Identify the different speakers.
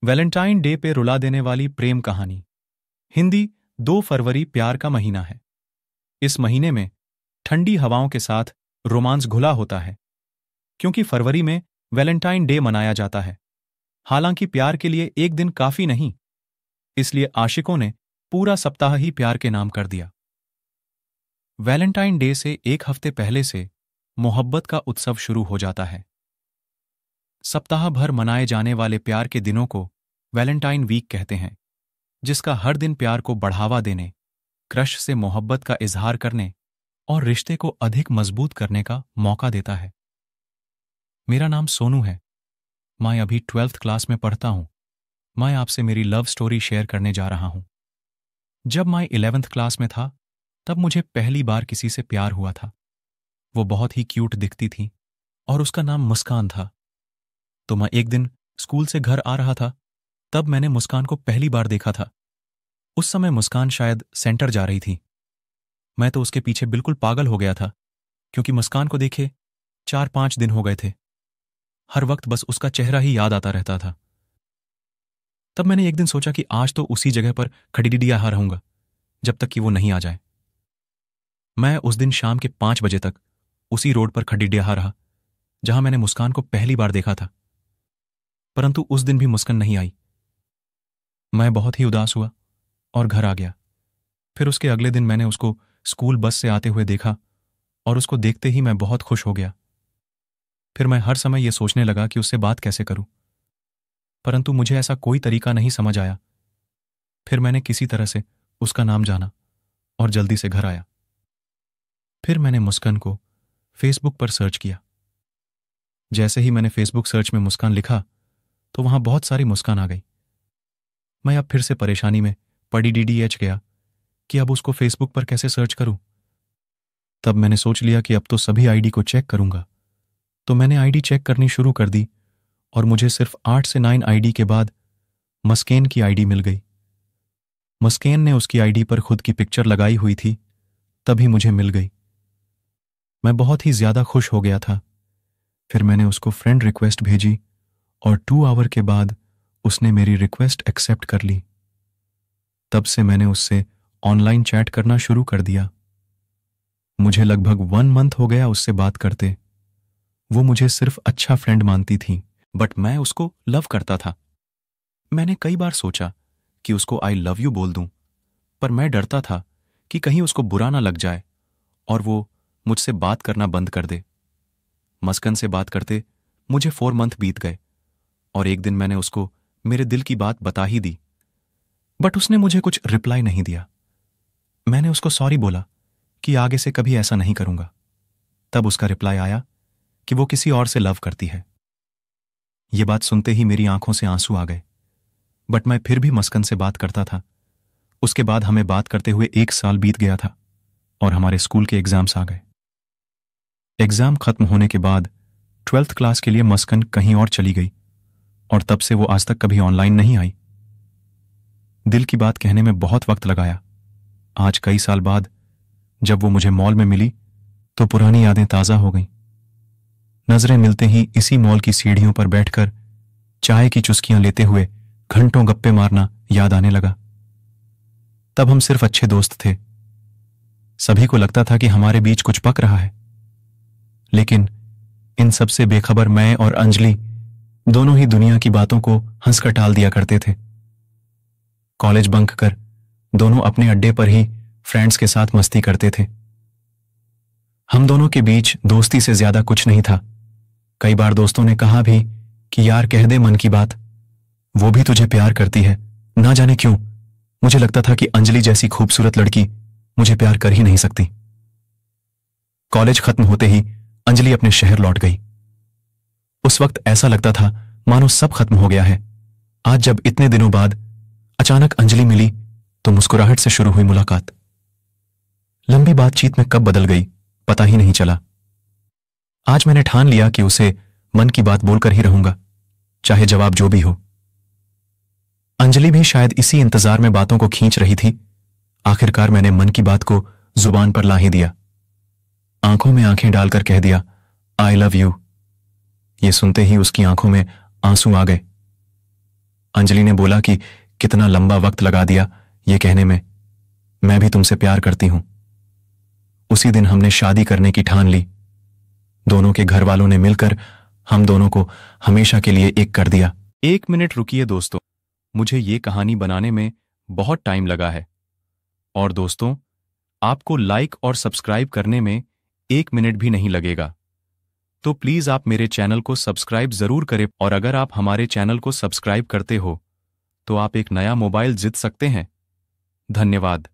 Speaker 1: Valentine day पे रुला देने वाली प्रेम कहानी। हिंदी 2 फरवरी प्यार का महीना है। इस महीने में ठंडी हवाओं के साथ रोमांस घुला होता है, क्योंकि फरवरी में वैलेंटाइन डे मनाया जाता है। हालांकि प्यार के लिए एक दिन काफी नहीं, इसलिए आशिकों ने पूरा सप्ताह ही प्यार के नाम कर दिया। वैलेंटाइन डे से एक हफ्ते पहले से मोहब्बत का उत्सव शुरू हो जाता है। सप्ताह भर मनाए जाने वाले प्यार के दिनों को वैलेंटाइन वीक कहते हैं, जिसका हर दिन प्यार को बढ़ावा देने, क्रश से मोहब्बत का इजहार करने और रिश्ते को अधिक मजबूत करने का मौका देता है। मेरा नाम सोनू है। मैं अभी 12th क्लास में पढ़ता हूं। मैं आपसे मेरी लव स्टोरी शेयर करने जा रहा हूं। जब मैं 11th क्लास में था, तब मुझे पहली बार किसी से प्यार हुआ था। वो बहुत ही क्यूट दिखती थी और उसका नाम मुस्कान था। तो मैं एक दिन स्कूल से घर आ रहा था, तब मैंने मुस्कान को पहली बार देखा था। उस समय मुस्कान शायद सेंटर जा रही थी। मैं तो उसके पीछे बिल्कुल पागल हो गया था, क्योंकि मुस्कान को देखे 4-5 दिन हो गए थे। हर वक्त बस उसका चेहरा ही याद आता रहता था। तब मैंने एक दिन सोचा कि आज तो उसी जगह पर खड़ीडिया रहूंगा जब तक कि वो नहीं आ जाए। मैं उस दिन शाम के 5 बजे तक उसी रोड पर खड़ीडिया रहा, जहां मैंने मुस्कान को पहली बार देखा था। परंतु उस दिन भी मुस्कान नहीं आई। मैं बहुत ही उदास हुआ और घर आ गया। फिर उसके अगले दिन मैंने उसको स्कूल बस से आते हुए देखा और उसको देखते ही मैं बहुत खुश हो गया। फिर मैं हर समय यह सोचने लगा कि उससे बात कैसे करूं, परंतु मुझे ऐसा कोई तरीका नहीं समझ आया। फिर मैंने किसी तरह से उसका नाम जाना और जल्दी से घर आया। फिर मैंने मुस्कान को फेसबुक पर सर्च किया। जैसे ही मैंने फेसबुक सर्च में मुस्कान लिखा, तो वहां बहुत सारी मुस्कान आ गई। मैं अब फिर से परेशानी में पड़ी DDH गया कि अब उसको फेसबुक पर कैसे सर्च करूं। तब मैंने सोच लिया कि अब तो सभी आईडी को चेक करूंगा। तो मैंने आईडी चेक करनी शुरू कर दी और मुझे सिर्फ 8 से 9 आईडी के बाद मुस्कान की आईडी मिल गई। मुस्कान ने उसकी आईडी पर खुद की पिक्चर लगाई हुई थी, तभी मुझे मिल गई। मैं बहुत ही ज्यादा खुश हो गया था। फिर मैंने उसको फ्रेंड रिक्वेस्ट भेजी और 2 आवर के बाद उसने मेरी रिक्वेस्ट एक्सेप्ट कर ली। तब से मैंने उससे ऑनलाइन चैट करना शुरू कर दिया। मुझे लगभग 1 मंथ हो गया उससे बात करते। वो मुझे सिर्फ अच्छा फ्रेंड मानती थी, बट मैं उसको लव करता था। मैंने कई बार सोचा कि उसको आई लव यू बोल दूं, पर मैं डरता था कि कहीं उसको बुरा ना लग जाए और वो मुझसे बात करना बंद कर दे। मुस्कान से बात करते मुझे 4 मंथ बीत गए और एक दिन मैंने उसको मेरे दिल की बात बता ही दी, बट उसने मुझे कुछ रिप्लाई नहीं दिया। मैंने उसको सॉरी बोला कि आगे से कभी ऐसा नहीं करूंगा। तब उसका रिप्लाई आया कि वो किसी और से लव करती है। ये बात सुनते ही मेरी आंखों से आंसू आ गए, बट मैं फिर भी मुस्कान से बात करता था। उसके बाद हमें बात करते हुए 1 साल बीत गया था और हमारे स्कूल के एग्जाम्स आ गए। एग्जाम खत्म होने के बाद 12th क्लास के लिए मुस्कान कहीं और चली गई और तब से वो आज तक कभी ऑनलाइन नहीं आई। दिल की बात कहने में बहुत वक्त लगाया। आज कई साल बाद जब वो मुझे मॉल में मिली, तो पुरानी यादें ताजा हो गईं। नजरें मिलते ही इसी मॉल की सीढ़ियों पर बैठकर चाय की चुस्कियां लेते हुए घंटों गप्पे मारना याद आने लगा। तब हम सिर्फ अच्छे दोस्त थे। सभी को लगता था कि हमारे बीच कुछ पक रहा है, लेकिन इन सब से बेखबर मैं और अंजलि दोनों ही दुनिया की बातों को हंसकर टाल दिया करते थे। कॉलेज बंक कर दोनों अपने अड्डे पर ही फ्रेंड्स के साथ मस्ती करते थे। हम दोनों के बीच दोस्ती से ज्यादा कुछ नहीं था। कई बार दोस्तों ने कहा भी कि यार कह दे मन की बात, वो भी तुझे प्यार करती है। ना जाने क्यों मुझे लगता था कि अंजलि जैसी खूबसूरत लड़की मुझे प्यार कर ही नहीं सकती। कॉलेज खत्म होते ही अंजलि अपने शहर लौट गई। उस वक्त ऐसा लगता था मानो सब खत्म हो गया है। आज जब इतने दिनों बाद अचानक अंजलि मिली, तो मुस्कुराहट से शुरू हुई मुलाकात लंबी बातचीत में कब बदल गई पता ही नहीं चला। आज मैंने ठान लिया कि उसे मन की बात बोलकर ही रहूंगा, चाहे जवाब जो भी हो। अंजलि भी शायद इसी इंतजार में बातों को खींच रही थी। आखिरकार मैंने मन की बात को जुबान पर ला ही दिया। आंखों में आंखें डालकर कह दिया, आई लव यू। ये सुनते ही उसकी आंखों में आंसू आ गए। अंजलि ने बोला कि कितना लंबा वक्त लगा दिया ये कहने में, मैं भी तुमसे प्यार करती हूं। उसी दिन हमने शादी करने की ठान ली। दोनों के घर वालों ने मिलकर हम दोनों को हमेशा के लिए एक कर दिया। 1 मिनट रुकिए दोस्तों, मुझे ये कहानी बनाने में बहुत टाइम लगा है। और दोस्तों, आपको लाइक और सब्सक्राइब करने में 1 मिनट भी नहीं लगेगा। तो प्लीज आप मेरे चैनल को सब्सक्राइब जरूर करें, और अगर आप हमारे चैनल को सब्सक्राइब करते हो तो आप एक नया मोबाइल जीत सकते हैं। धन्यवाद।